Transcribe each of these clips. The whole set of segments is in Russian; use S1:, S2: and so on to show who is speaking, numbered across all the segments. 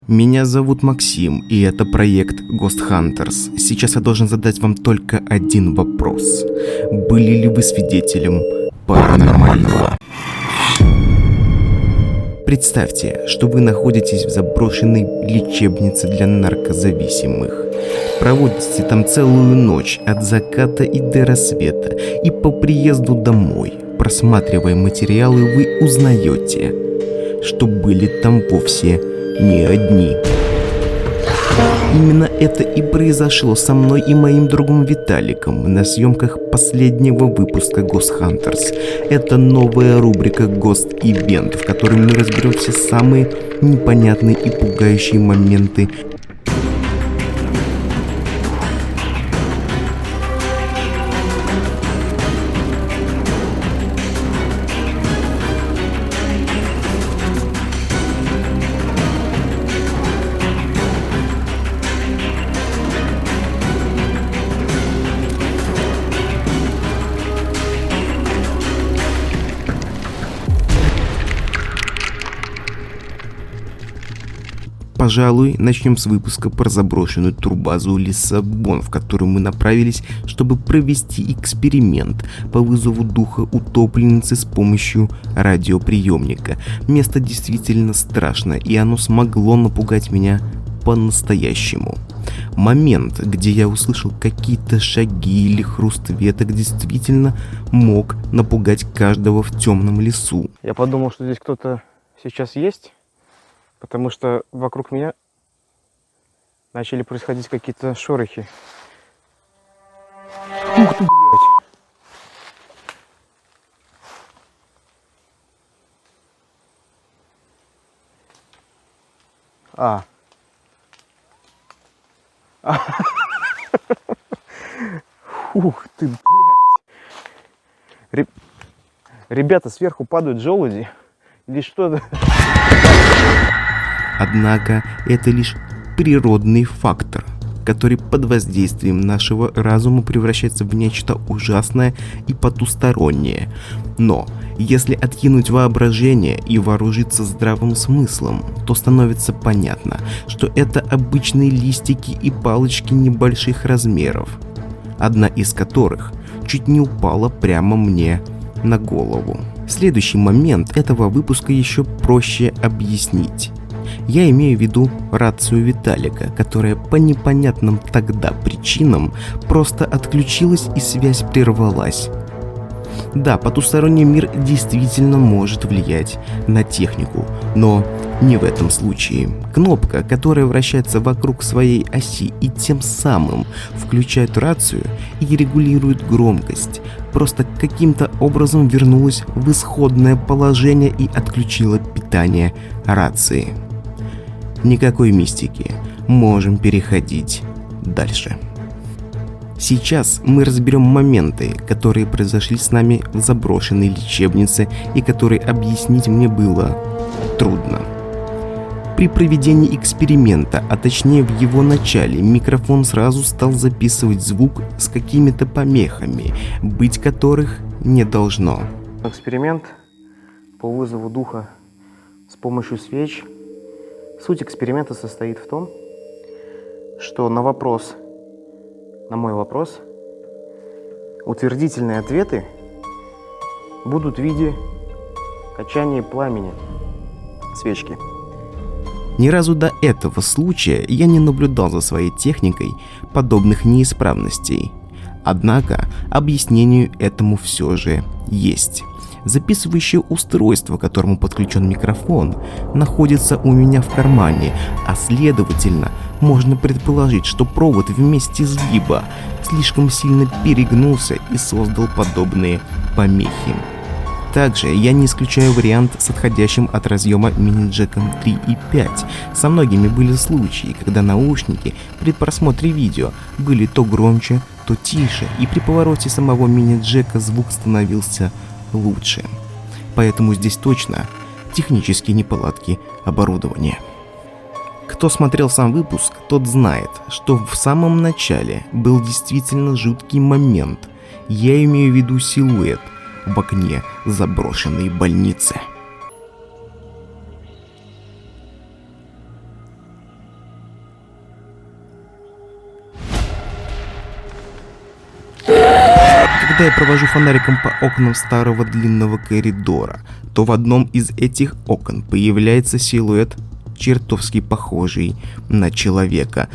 S1: Меня зовут Максим, и это проект Ghost Hunters. Сейчас я должен задать вам только один вопрос. Были ли вы свидетелем паранормального? Представьте, что вы находитесь в заброшенной лечебнице для наркозависимых. Проводите там целую ночь от заката и до рассвета, и по приезду домой, просматривая материалы, вы узнаете, что были там вовсе не одни. Именно это и произошло со мной и моим другом Виталиком на съемках последнего выпуска Ghost Hunters. Это новая рубрика Ghost Event, в которой мы разберем все самые непонятные и пугающие моменты. Пожалуй, начнем с выпуска про заброшенную турбазу Лиссабон, в которую мы направились, чтобы провести эксперимент по вызову духа утопленницы с помощью радиоприемника. Место действительно страшное, и оно смогло напугать меня по-настоящему. Момент, где я услышал какие-то шаги или хруст веток, действительно мог напугать каждого в темном лесу.
S2: Я подумал, что здесь кто-то сейчас есть, потому что вокруг меня начали происходить какие-то шорохи. Ух ты, блядь! Ух ты, блядь! Ребята, сверху падают желуди. Или что-то.
S1: Однако это лишь природный фактор, который под воздействием нашего разума превращается в нечто ужасное и потустороннее. Но если откинуть воображение и вооружиться здравым смыслом, то становится понятно, что это обычные листики и палочки небольших размеров, одна из которых чуть не упала прямо мне на голову. Следующий момент этого выпуска еще проще объяснить. Я имею в виду рацию Виталика, которая по непонятным тогда причинам просто отключилась и связь прервалась. Да, потусторонний мир действительно может влиять на технику, но не в этом случае. Кнопка, которая вращается вокруг своей оси и тем самым включает рацию и регулирует громкость, просто каким-то образом вернулась в исходное положение и отключила питание рации. Никакой мистики. Можем переходить дальше. Сейчас мы разберем моменты, которые произошли с нами в заброшенной лечебнице и которые объяснить мне было трудно. При проведении эксперимента, а точнее в его начале, микрофон сразу стал записывать звук с какими-то помехами, быть которых не должно.
S2: Эксперимент по вызову духа с помощью свеч. Суть эксперимента состоит в том, что на мой вопрос, утвердительные ответы будут в виде качания пламени свечки.
S1: Ни разу до этого случая я не наблюдал за своей техникой подобных неисправностей. Однако объяснению этому все же есть. Записывающее устройство, к которому подключен микрофон, находится у меня в кармане, а следовательно, можно предположить, что провод вместе сгиба слишком сильно перегнулся и создал подобные помехи. Также я не исключаю вариант с отходящим от разъема мини-джеком 3 и 5. Со многими были случаи, когда наушники при просмотре видео были то громче, то тише, и при повороте самого мини-джека звук становился лучше. Поэтому здесь точно технические неполадки оборудования. Кто смотрел сам выпуск, тот знает, что в самом начале был действительно жуткий момент. Я имею в виду силуэт в окне заброшенной больницы. Когда я провожу фонариком по окнам старого длинного коридора, то в одном из этих окон появляется силуэт, чертовски похожий на человека.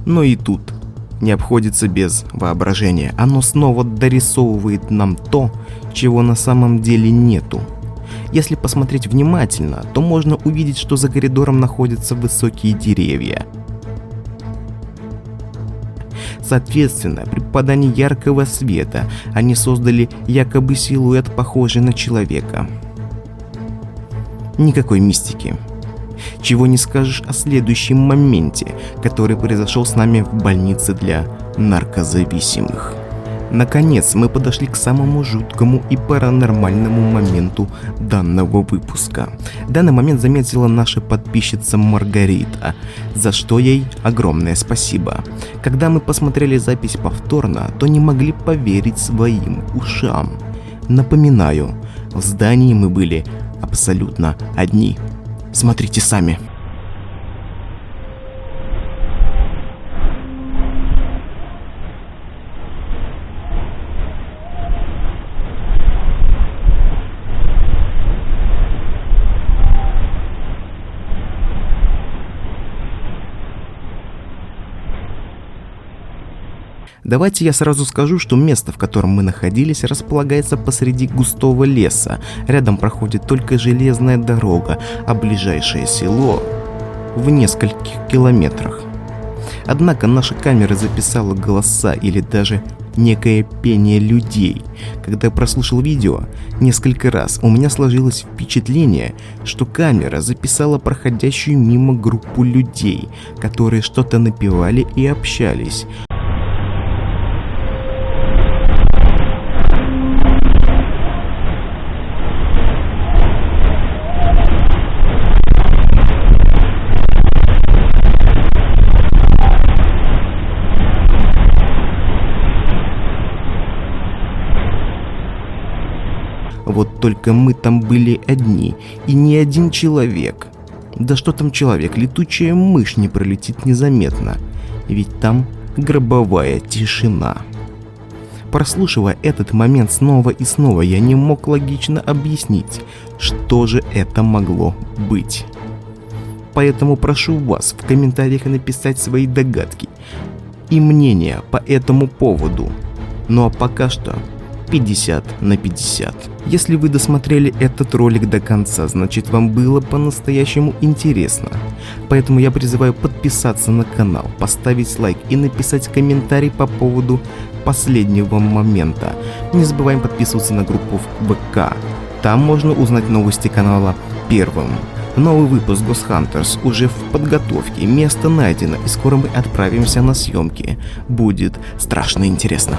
S1: Но и тут не обходится без воображения. Оно снова дорисовывает нам то, чего на самом деле нету. Если посмотреть внимательно, то можно увидеть, что за коридором находятся высокие деревья. Соответственно, при попадании яркого света они создали якобы силуэт, похожий на человека. Никакой мистики. Чего не скажешь о следующем моменте, который произошел с нами в больнице для наркозависимых. Наконец, мы подошли к самому жуткому и паранормальному моменту данного выпуска. Данный момент заметила наша подписчица Маргарита, за что ей огромное спасибо. Когда мы посмотрели запись повторно, то не могли поверить своим ушам. Напоминаю, в здании мы были абсолютно одни. Смотрите сами. Давайте я сразу скажу, что место, в котором мы находились, располагается посреди густого леса. Рядом проходит только железная дорога, а ближайшее село в нескольких километрах. Однако наша камера записала голоса или даже некое пение людей. Когда я прослушал видео несколько раз, у меня сложилось впечатление, что камера записала проходящую мимо группу людей, которые что-то напевали и общались. Вот только мы там были одни, и ни один человек. Да что там человек, летучая мышь не пролетит незаметно, ведь там гробовая тишина. Прослушивая этот момент снова и снова, я не мог логично объяснить, что же это могло быть. Поэтому прошу вас в комментариях написать свои догадки и мнения по этому поводу. Ну а пока что 50 на 50. Если вы досмотрели этот ролик до конца, значит вам было по-настоящему интересно. Поэтому я призываю подписаться на канал, поставить лайк и написать комментарий по поводу последнего момента. Не забываем подписываться на группу в ВК. Там можно узнать новости канала первым. Новый выпуск Ghost Hunters уже в подготовке, место найдено и скоро мы отправимся на съемки. Будет страшно интересно.